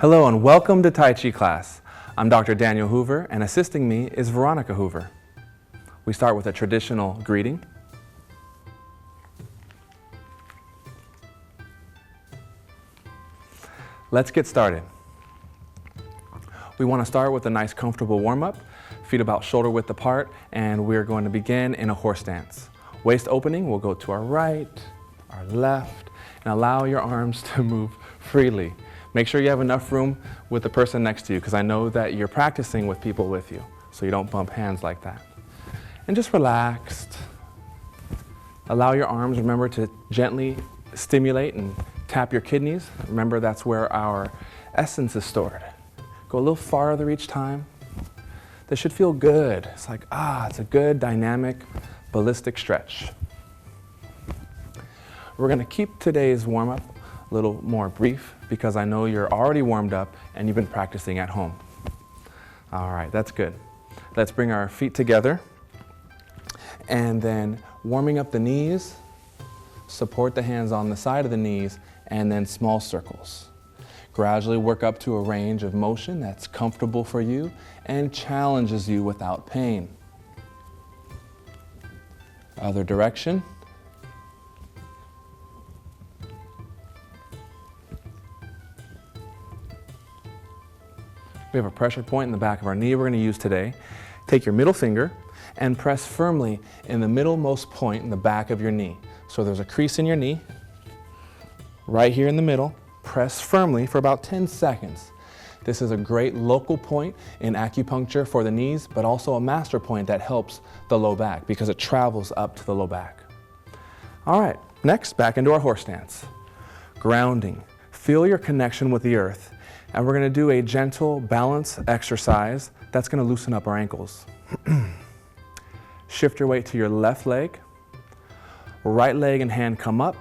Hello and welcome to Tai Chi class. I'm Dr. Daniel Hoover and assisting me is Veronica Hoover. We start with a traditional greeting. Let's get started. We want to start with a nice comfortable warm-up, feet about shoulder width apart, and we're going to begin in a horse stance. Waist opening will go to our right, our left, and allow your arms to move freely. Make sure you have enough room with the person next to you, because I know that you're practicing with people with you, so you don't bump hands like that. And just relaxed. Allow your arms, remember, to gently stimulate and tap your kidneys. Remember, that's where our essence is stored. Go a little farther each time. This should feel good. It's like, it's a good, dynamic, ballistic stretch. We're going to keep today's warm-up a little more brief because I know you're already warmed up and you've been practicing at home. All right, that's good. Let's bring our feet together and then warming up the knees, support the hands on the side of the knees, and then small circles. Gradually work up to a range of motion that's comfortable for you and challenges you without pain. Other direction. We have a pressure point in the back of our knee we're going to use today. Take your middle finger and press firmly in the middlemost point in the back of your knee. So there's a crease in your knee, right here in the middle. Press firmly for about 10 seconds. This is a great local point in acupuncture for the knees, but also a master point that helps the low back because it travels up to the low back. All right, next, back into our horse stance. Grounding. Feel your connection with the earth. And we're going to do a gentle balance exercise that's going to loosen up our ankles. Shift your weight to your left leg. Right leg and hand come up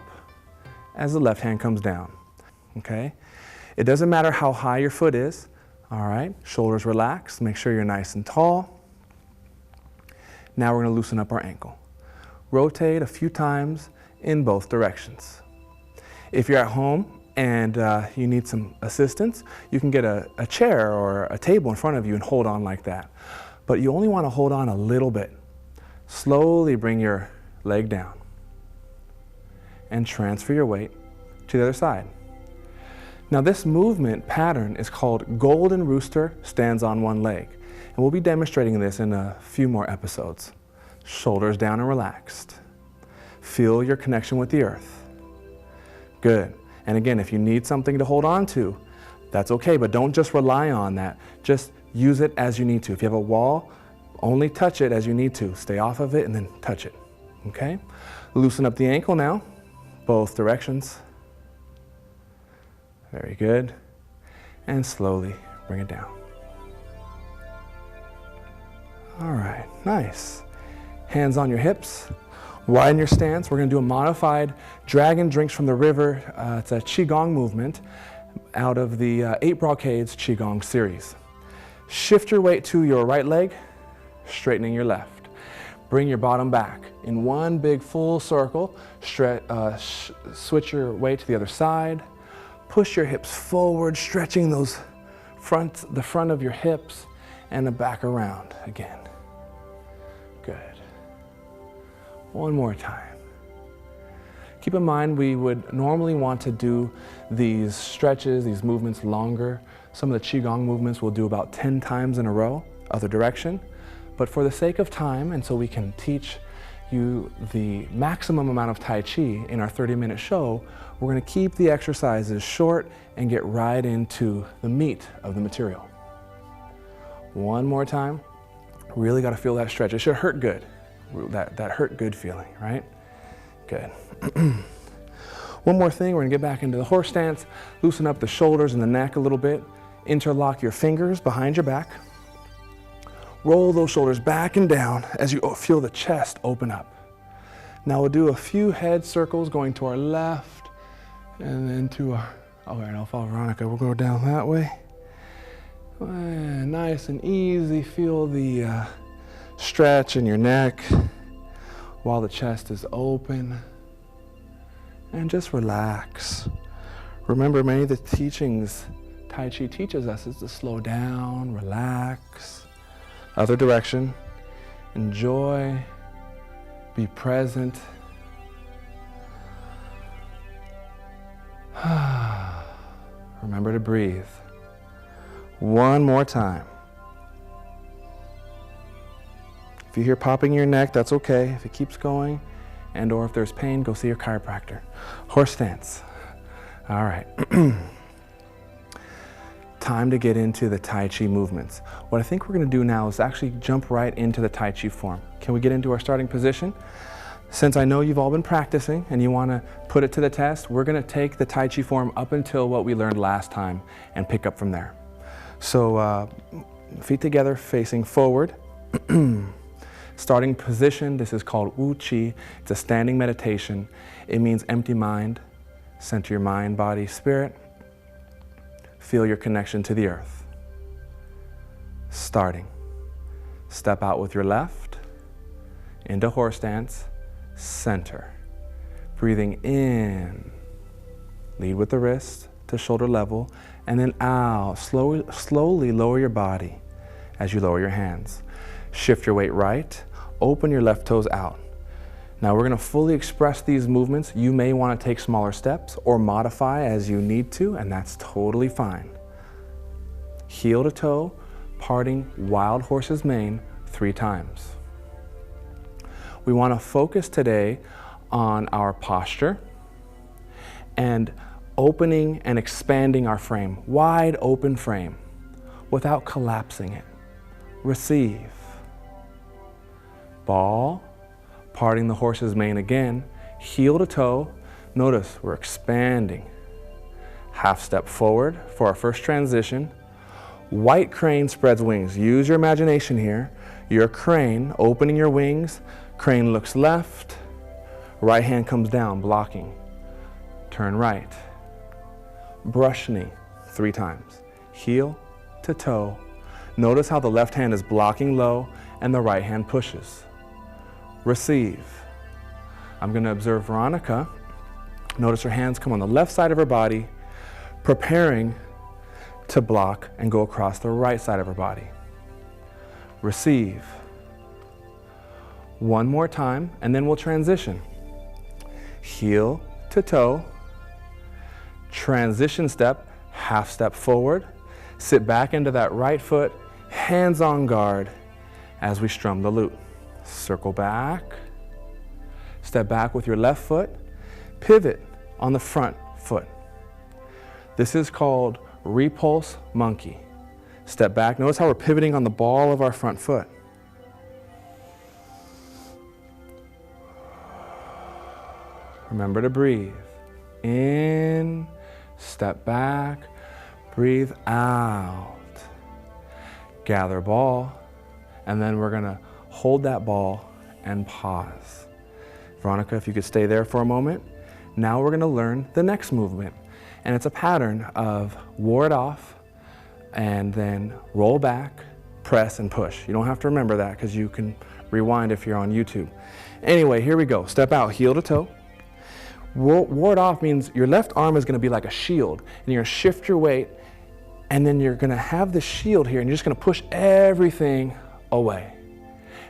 as the left hand comes down. Okay? It doesn't matter how high your foot is. All right? Shoulders relaxed. Make sure you're nice and tall. Now we're going to loosen up our ankle. Rotate a few times in both directions. If you're at home and you need some assistance, you can get a chair or a table in front of you and hold on like that. But you only want to hold on a little bit. Slowly bring your leg down and transfer your weight to the other side. Now this movement pattern is called Golden Rooster Stands on One Leg. And we'll be demonstrating this in a few more episodes. Shoulders down and relaxed. Feel your connection with the earth. Good. And again, if you need something to hold on to, that's okay, but don't just rely on that. Just use it as you need to. If you have a wall, only touch it as you need to. Stay off of it and then touch it, okay? Loosen up the ankle now, both directions. Very good. And slowly bring it down. All right, nice. Hands on your hips. Widen your stance. We're going to do a modified dragon drinks from the river. It's a Qigong movement out of the 8 Brocades Qigong series. Shift your weight to your right leg, straightening your left. Bring your bottom back in one big full circle. Switch your weight to the other side. Push your hips forward, stretching the front of your hips and the back around again. Good. One more time. Keep in mind we would normally want to do these stretches, these movements longer. Some of the Qigong movements we'll do about 10 times in a row, other direction. But for the sake of time, and so we can teach you the maximum amount of Tai Chi in our 30-minute show, we're going to keep the exercises short and get right into the meat of the material. One more time. Really got to feel that stretch. It should hurt good. That hurt good feeling, right? Good. One more thing, we're going to get back into the horse stance. Loosen up the shoulders and the neck a little bit. Interlock your fingers behind your back. Roll those shoulders back and down as you feel the chest open up. Now we'll do a few head circles going to our left and then to our, all right, I'll follow Veronica. We'll go down that way. Nice and easy. Feel the stretch in your neck while the chest is open. And just relax. Remember, many of the teachings Tai Chi teaches us is to slow down, relax, other direction, enjoy, be present. Remember to breathe. One more time. If you hear popping in your neck, that's okay. If it keeps going, and or if there's pain, go see your chiropractor. Horse stance. All right. Time to get into the Tai Chi movements. What I think we're going to do now is actually jump right into the Tai Chi form. Can we get into our starting position? Since I know you've all been practicing and you want to put it to the test, we're going to take the Tai Chi form up until what we learned last time and pick up from there. So feet together, facing forward. Starting position, this is called Wu Chi. It's a standing meditation. It means empty mind. Center your mind, body, spirit. Feel your connection to the earth. Starting. Step out with your left into horse stance. Center. Breathing in. Lead with the wrist to shoulder level, and then out. Slowly lower your body as you lower your hands. Shift your weight right. Open your left toes out. Now we're going to fully express these movements. You may want to take smaller steps or modify as you need to, and that's totally fine. Heel to toe, parting wild horse's mane 3 times. We want to focus today on our posture and opening and expanding our frame, wide open frame, without collapsing it. Receive. Ball, parting the horse's mane again, heel to toe. Notice we're expanding. Half step forward for our first transition. White crane spreads wings. Use your imagination here. Your crane, opening your wings. Crane looks left. Right hand comes down, blocking. Turn right. Brush knee 3 times. Heel to toe. Notice how the left hand is blocking low and the right hand pushes. Receive. I'm going to observe Veronica. Notice her hands come on the left side of her body, preparing to block and go across the right side of her body. Receive. One more time, and then we'll transition. Heel to toe. Transition step, half step forward. Sit back into that right foot, hands on guard as we strum the lute. Circle back. Step back with your left foot. Pivot on the front foot. This is called repulse monkey. Step back. Notice how we're pivoting on the ball of our front foot. Remember to breathe. In, step back, breathe out. Gather ball, and then we're going to hold that ball and pause. Veronica, if you could stay there for a moment. Now we're going to learn the next movement, and it's a pattern of ward off and then roll back, press, and push. You don't have to remember that because you can rewind if you're on YouTube. Anyway, here we go. Step out, heel to toe. Ward off means your left arm is going to be like a shield, and you're going to shift your weight, and then you're going to have the shield here, and you're just going to push everything away.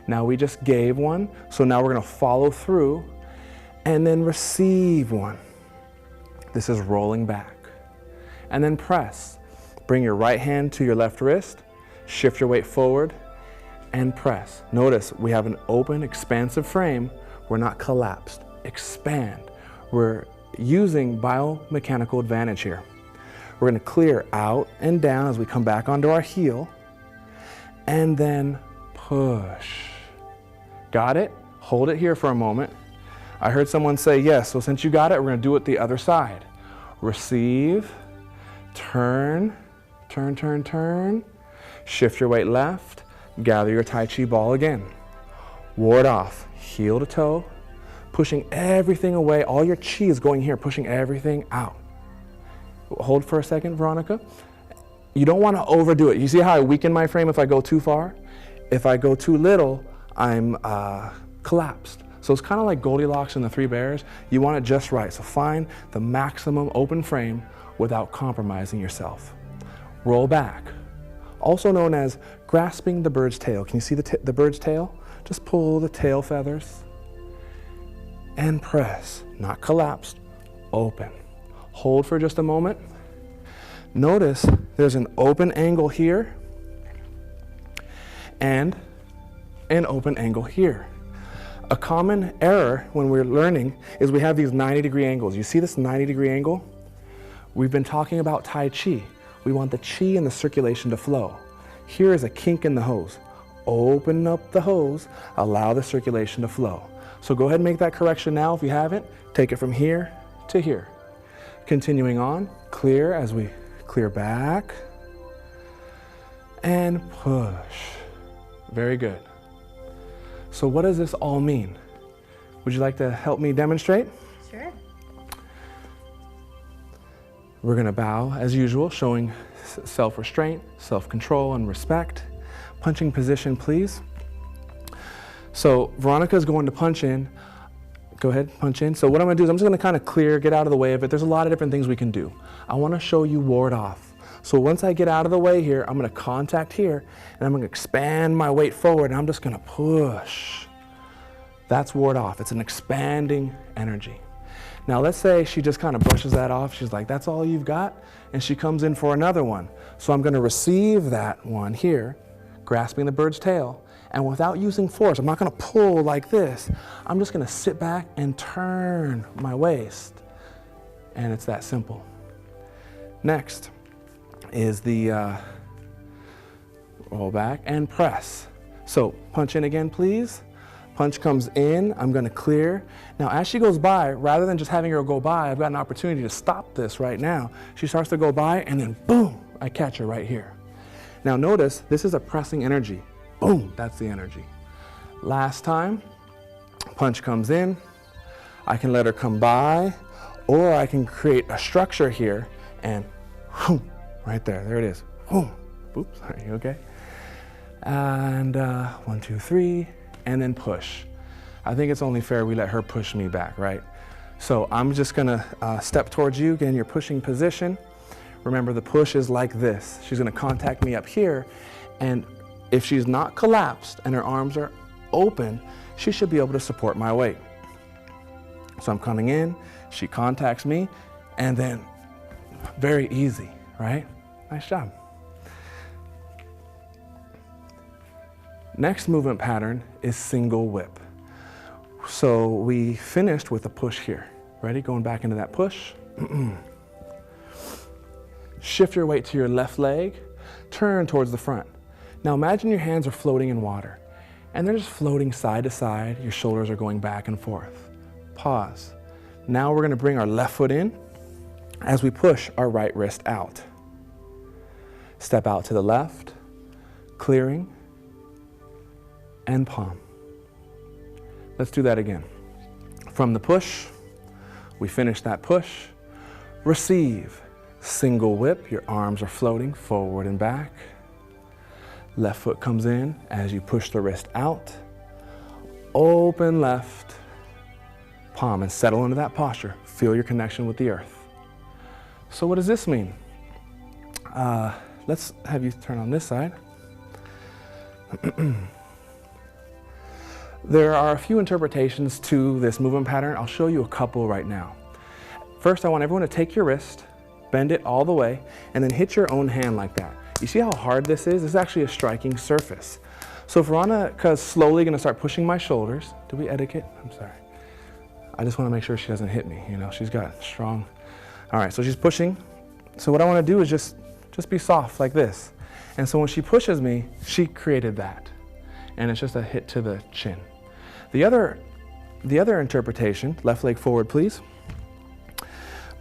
Now we just gave one, so now we're going to follow through and then receive one. This is rolling back. And then press. Bring your right hand to your left wrist, shift your weight forward, and press. Notice we have an open, expansive frame. We're not collapsed. Expand. We're using biomechanical advantage here. We're going to clear out and down as we come back onto our heel, and then push. Got it? Hold it here for a moment. I heard someone say yes, so since you got it, we're going to do it the other side. Receive, turn, turn, turn, turn. Shift your weight left, gather your Tai Chi ball again. Ward off, heel to toe, pushing everything away. All your chi is going here, pushing everything out. Hold for a second, Veronica. You don't want to overdo it. You see how I weaken my frame if I go too far? If I go too little, I'm collapsed. So it's kind of like Goldilocks and the 3 Bears. You want it just right. So find the maximum open frame without compromising yourself. roll back. Also known as grasping the bird's tail. Can you see the bird's tail? Just pull the tail feathers and press, not collapsed, open. Hold for just a moment. Notice there's an open angle here and an open angle here. A common error when we're learning is we have these 90-degree angles. You see this 90-degree angle? We've been talking about Tai Chi. We want the chi and the circulation to flow. Here is a kink in the hose. Open up the hose, allow the circulation to flow. So go ahead and make that correction now if you haven't. Take it from here to here. Continuing on, clear as we clear back and push. Very good. So what does this all mean? Would you like to help me demonstrate? Sure. We're going to bow as usual, showing self-restraint, self-control, and respect. Punching position, please. So Veronica is going to punch in. Go ahead, punch in. So what I'm going to do is I'm just going to kind of clear, get out of the way of it. There's a lot of different things we can do. I want to show you ward off. So once I get out of the way here, I'm going to contact here, and I'm going to expand my weight forward, and I'm just going to push. That's ward off. It's an expanding energy. Now let's say she just kind of brushes that off. She's like, that's all you've got? And she comes in for another one. So I'm going to receive that one here, grasping the bird's tail, and without using force, I'm not going to pull like this. I'm just going to sit back and turn my waist. And it's that simple. Next is the roll back and press. So punch in again, please. Punch comes in, I'm going to clear. Now as she goes by, rather than just having her go by, I've got an opportunity to stop this right now. She starts to go by and then boom, I catch her right here. Now notice, this is a pressing energy. Boom, that's the energy. Last time, punch comes in, I can let her come by, or I can create a structure here and whoom, right there it is. Whoom, oops, are you okay? And 1, 2, 3. And then push. I think it's only fair we let her push me back, right? So I'm just gonna step towards you, get in your pushing position. Remember, the push is like this. She's gonna contact me up here, and if she's not collapsed and her arms are open, she should be able to support my weight. So I'm coming in, she contacts me, and then very easy, right? Nice job. Next movement pattern is single whip. So we finished with a push here. Ready? Going back into that push. Shift your weight to your left leg, turn towards the front. Now imagine your hands are floating in water, and they're just floating side to side. Your shoulders are going back and forth. Pause. Now we're going to bring our left foot in as we push our right wrist out. Step out to the left, clearing, and palm. Let's do that again. From the push, we finish that push. Receive, single whip, your arms are floating forward and back. Left foot comes in as you push the wrist out. Open left, palm, and settle into that posture. Feel your connection with the earth. So what does this mean? Let's have you turn on this side. There are a few interpretations to this movement pattern. I'll show you a couple right now. First, I want everyone to take your wrist, bend it all the way, and then hit your own hand like that. You see how hard this is? This is actually a striking surface. So Veronica's slowly gonna start pushing my shoulders. Did we etiquette? I'm sorry. I just wanna make sure she doesn't hit me. You know, she's got strong. All right, so she's pushing. So what I wanna do is just be soft like this. And so when she pushes me, she created that. And it's just a hit to the chin. The other interpretation, left leg forward, please.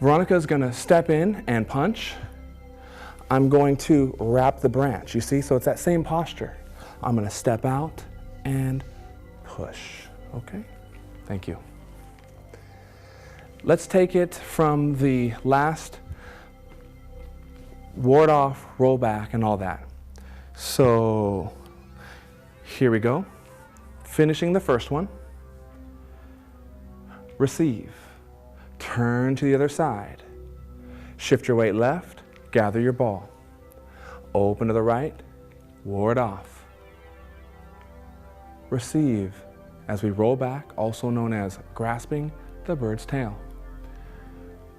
Veronica's gonna step in and punch. I'm going to wrap the branch, you see? So it's that same posture. I'm gonna step out and push, okay? Thank you. Let's take it from the last ward off, roll back, and all that. So here we go. Finishing the first one. Receive. Turn to the other side. Shift your weight left, gather your ball. Open to the right, ward off. Receive as we roll back, also known as grasping the bird's tail.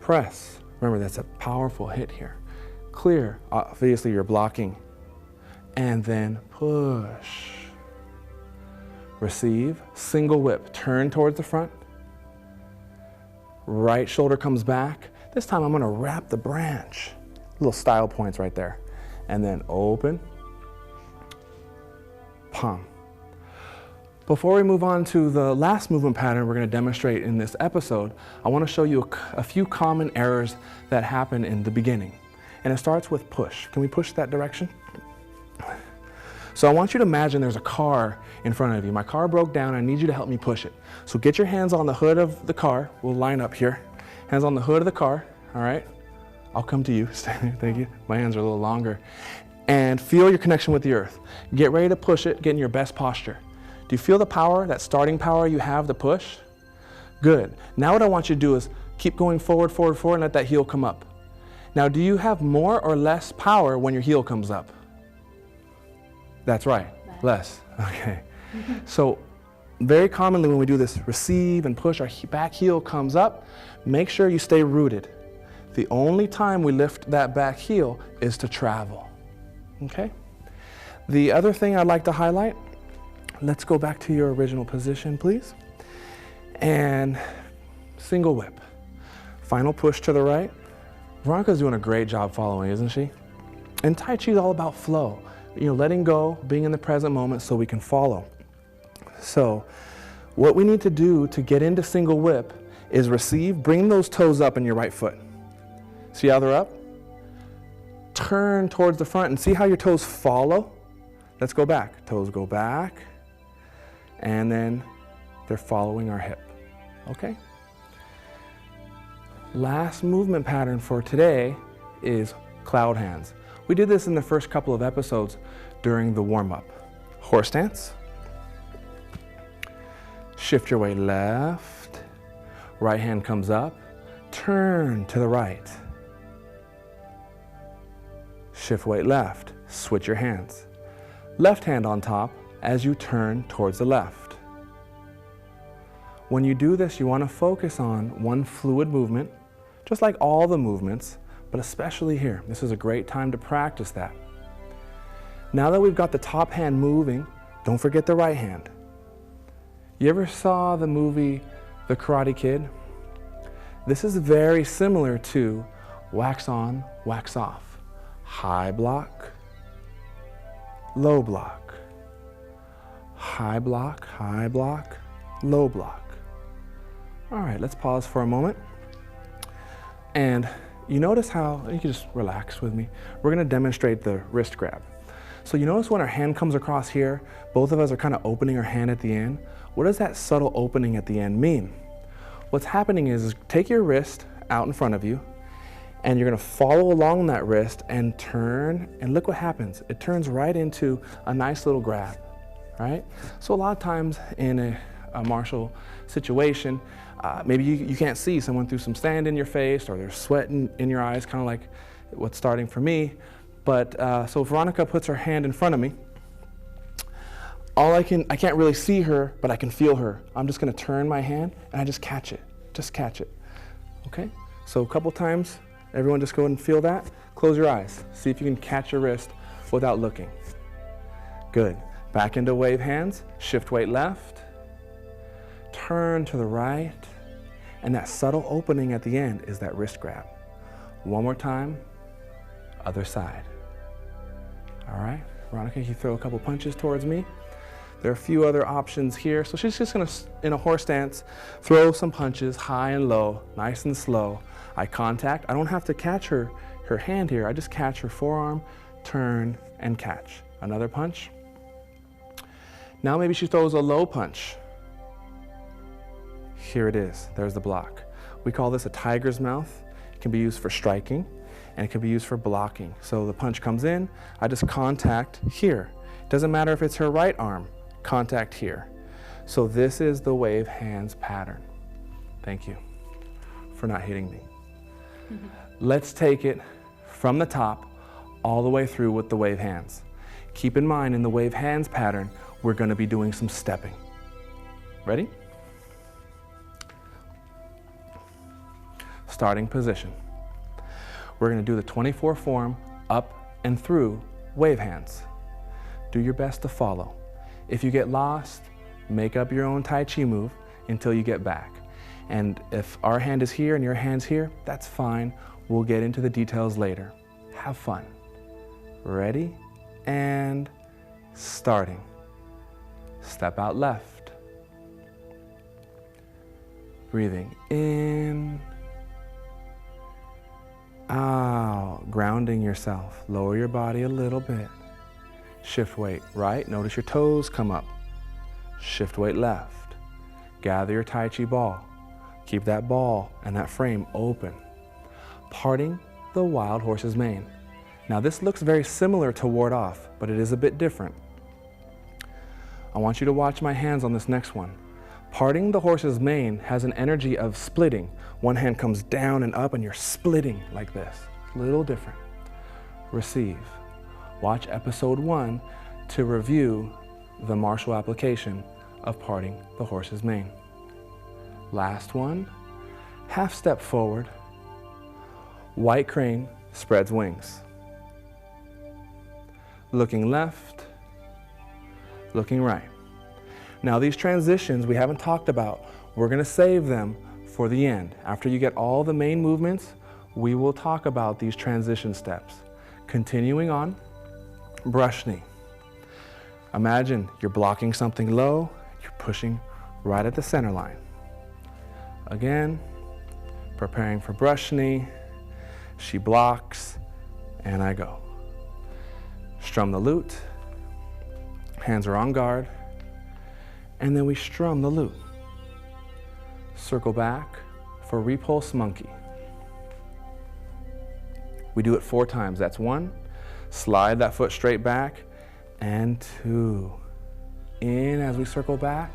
Press. Remember, that's a powerful hit here. Clear. Obviously, you're blocking. And then push. Receive. Single whip. Turn towards the front. Right shoulder comes back. This time I'm going to wrap the branch. Little style points right there. And then open. Palm. Before we move on to the last movement pattern we're going to demonstrate in this episode, I want to show you a few common errors that happen in the beginning. And it starts with push. Can we push that direction? So I want you to imagine there's a car in front of you. My car broke down. I need you to help me push it. So get your hands on the hood of the car. We'll line up here. Hands on the hood of the car. All right. I'll come to you. Thank you. My hands are a little longer. And feel your connection with the earth. Get ready to push it. Get in your best posture. Do you feel the power, that starting power you have to push? Good. Now what I want you to do is keep going forward, forward, forward, and let that heel come up. Now, do you have more or less power when your heel comes up? That's right, less. Okay. So very commonly when we do this receive and push, our back heel comes up. Make sure you stay rooted. The only time we lift that back heel is to travel. Okay? The other thing I'd like to highlight, let's go back to your original position, please. And single whip. Final push to the right. Veronica's doing a great job following, isn't she? And Tai Chi is all about flow. You know, letting go, being in the present moment so we can follow. So what we need to do to get into single whip is receive, bring those toes up in your right foot. See how they're up? Turn towards the front and see how your toes follow? Let's go back. Toes go back. And then they're following our hip. Okay? Last movement pattern for today is cloud hands. We did this in the first couple of episodes during the warm-up. Horse stance. Shift your weight left. Right hand comes up. Turn to the right. Shift weight left. Switch your hands. Left hand on top as you turn towards the left. When you do this, you want to focus on one fluid movement, just like all the movements, but especially here. This is a great time to practice that. Now that we've got the top hand moving, don't forget the right hand. You ever saw the movie The Karate Kid? This is very similar to wax on, wax off. High block, low block. High block, low block. All right, let's pause for a moment. And you notice how, you can just relax with me. We're gonna demonstrate the wrist grab. So you notice when our hand comes across here, both of us are kind of opening our hand at the end. What does that subtle opening at the end mean? What's happening is take your wrist out in front of you, and you're gonna follow along that wrist and turn, and look what happens. It turns right into a nice little grab, right? So a lot of times in a martial situation, maybe you can't see someone threw some sand in your face or there's sweat in your eyes, kind of like what's starting for me. But so Veronica puts her hand in front of me. I can't really see her, but I can feel her. I'm just gonna turn my hand and I just catch it, okay? So a couple times, everyone just go ahead and feel that. Close your eyes, see if you can catch your wrist without looking. Good, back into wave hands, shift weight left, turn to the right, and that subtle opening at the end is that wrist grab. One more time, other side. All right, Veronica, you throw a couple punches towards me. There are a few other options here. So she's just gonna, in a horse stance, throw some punches high and low, nice and slow. Eye contact. I don't have to catch her hand here. I just catch her forearm, turn, and catch. Another punch. Now maybe she throws a low punch. Here it is, there's the block. We call this a tiger's mouth. It can be used for striking, and it can be used for blocking. So the punch comes in, I just contact here. It doesn't matter if it's her right arm, contact here. So this is the wave hands pattern. Thank you for not hitting me. Let's take it from the top all the way through with the wave hands. Keep in mind, in the wave hands pattern, we're going to be doing some stepping. Ready? Starting position. We're going to do the 24 form up and through wave hands. Do your best to follow. If you get lost, make up your own Tai Chi move until you get back. And if our hand is here and your hand's here, that's fine. We'll get into the details later. Have fun. Ready? And starting. Step out left. Breathing in, out, grounding yourself. Lower your body a little bit. Shift weight right. Notice your toes come up. Shift weight left. Gather your Tai Chi ball. Keep that ball and that frame open. Parting the wild horse's mane. Now this looks very similar to Wardoff, but it is a bit different. I want you to watch my hands on this next one. Parting the horse's mane has an energy of splitting. One hand comes down and up and you're splitting like this. A little different. Receive. Watch episode 1 to review the martial application of parting the horse's mane. Last one, half step forward, white crane spreads wings. Looking left, looking right. Now these transitions we haven't talked about. We're going to save them for the end. After you get all the main movements, we will talk about these transition steps. Continuing on, brush knee. Imagine you're blocking something low, you're pushing right at the center line. Again, preparing for brush knee. She blocks, and I go. Strum the lute, hands are on guard, and then we strum the lute. Circle back for repulse monkey. We do it 4 times. That's 1. Slide that foot straight back, and 2. In as we circle back,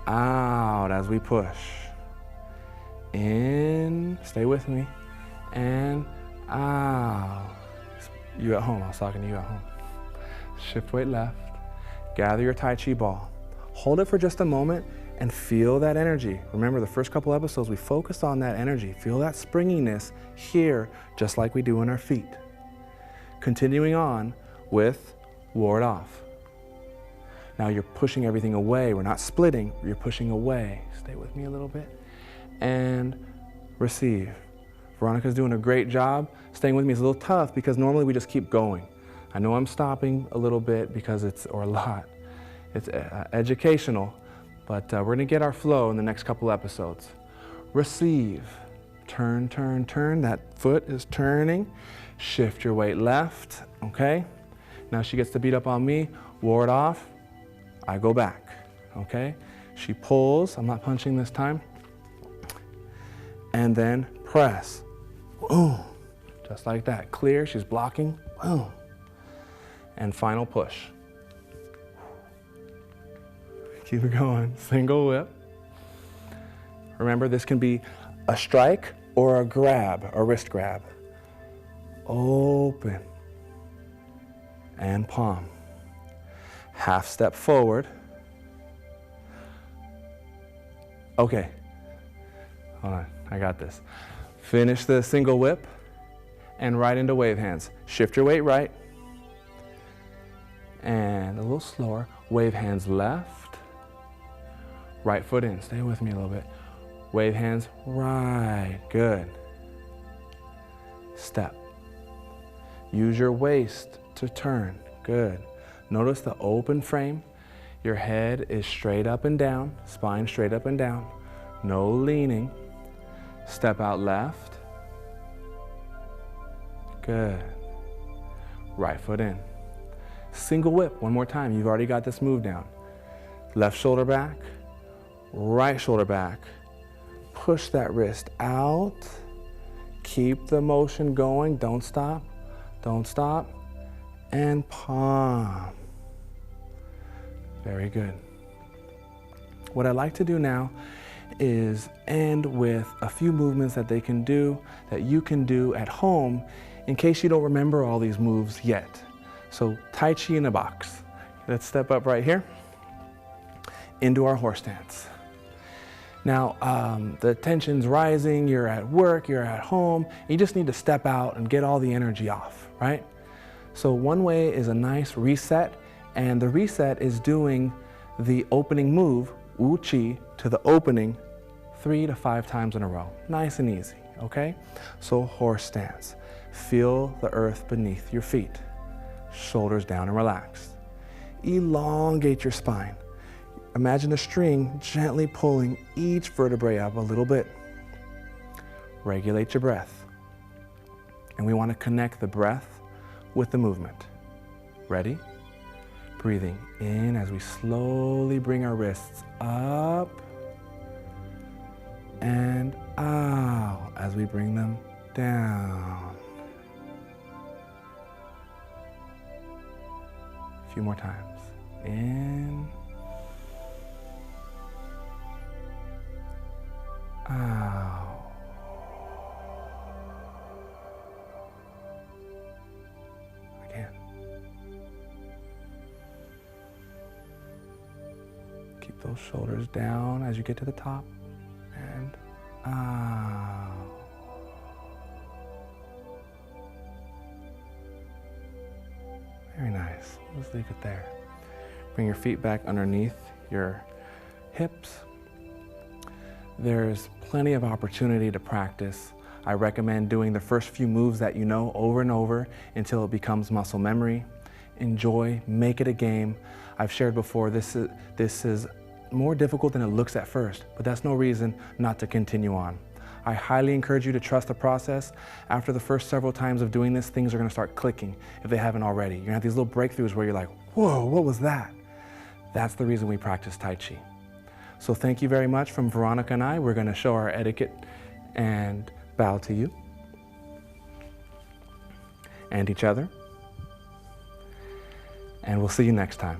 out as we push. In, stay with me, and out. You at home, I was talking to you at home. Shift weight left, gather your Tai Chi ball. Hold it for just a moment and feel that energy. Remember, the first couple episodes, we focused on that energy. Feel that springiness here, just like we do in our feet. Continuing on with Wardoff. Now you're pushing everything away. We're not splitting, you're pushing away. Stay with me a little bit. And receive. Veronica's doing a great job. Staying with me is a little tough because normally we just keep going. I know I'm stopping a little bit because or a lot. It's educational, but we're gonna get our flow in the next couple episodes. Receive. Turn, turn, turn. That foot is turning. Shift your weight left, okay? Now she gets to beat up on me. Ward off. I go back, okay? She pulls. I'm not punching this time. And then press. Boom. Just like that. Clear. She's blocking. Boom. And final push. Keep it going. Single whip. Remember, this can be a strike or a grab, a wrist grab. Open. And palm. Half step forward. Okay. Hold on. I got this. Finish the single whip and right into wave hands. Shift your weight right. And a little slower. Wave hands left. Right foot in. Stay with me a little bit. Wave hands right. Good. Step. Use your waist to turn. Good. Notice the open frame. Your head is straight up and down. Spine straight up and down. No leaning. Step out left. Good. Right foot in. Single whip, one more time. You've already got this move down. Left shoulder back, right shoulder back. Push that wrist out. Keep the motion going. Don't stop. Don't stop. And palm. Very good. What I like to do now is end with a few movements that they can do, that you can do at home in case you don't remember all these moves yet. So Tai Chi in a box. Let's step up right here into our horse stance. Now, the tension's rising, you're at work, you're at home, you just need to step out and get all the energy off, right? So one way is a nice reset, and the reset is doing the opening move, Wu Chi, to the opening 3 to 5 times in a row. Nice and easy, okay? So horse stance. Feel the earth beneath your feet. Shoulders down and relaxed. Elongate your spine. Imagine a string gently pulling each vertebrae up a little bit. Regulate your breath. And we want to connect the breath with the movement. Ready? Breathing in as we slowly bring our wrists up and out as we bring them down. A few more times. In. Out. Again. Keep those shoulders down as you get to the top. And out. Very nice. Let's leave it there. Bring your feet back underneath your hips. There's plenty of opportunity to practice. I recommend doing the first few moves that you know over and over until it becomes muscle memory. Enjoy, make it a game. I've shared before, this is more difficult than it looks at first, but that's no reason not to continue on. I highly encourage you to trust the process. After the first several times of doing this, things are gonna start clicking if they haven't already. You're gonna have these little breakthroughs where you're like, whoa, what was that? That's the reason we practice Tai Chi. So thank you very much from Veronica and I. We're going to show our etiquette and bow to you and each other. And we'll see you next time.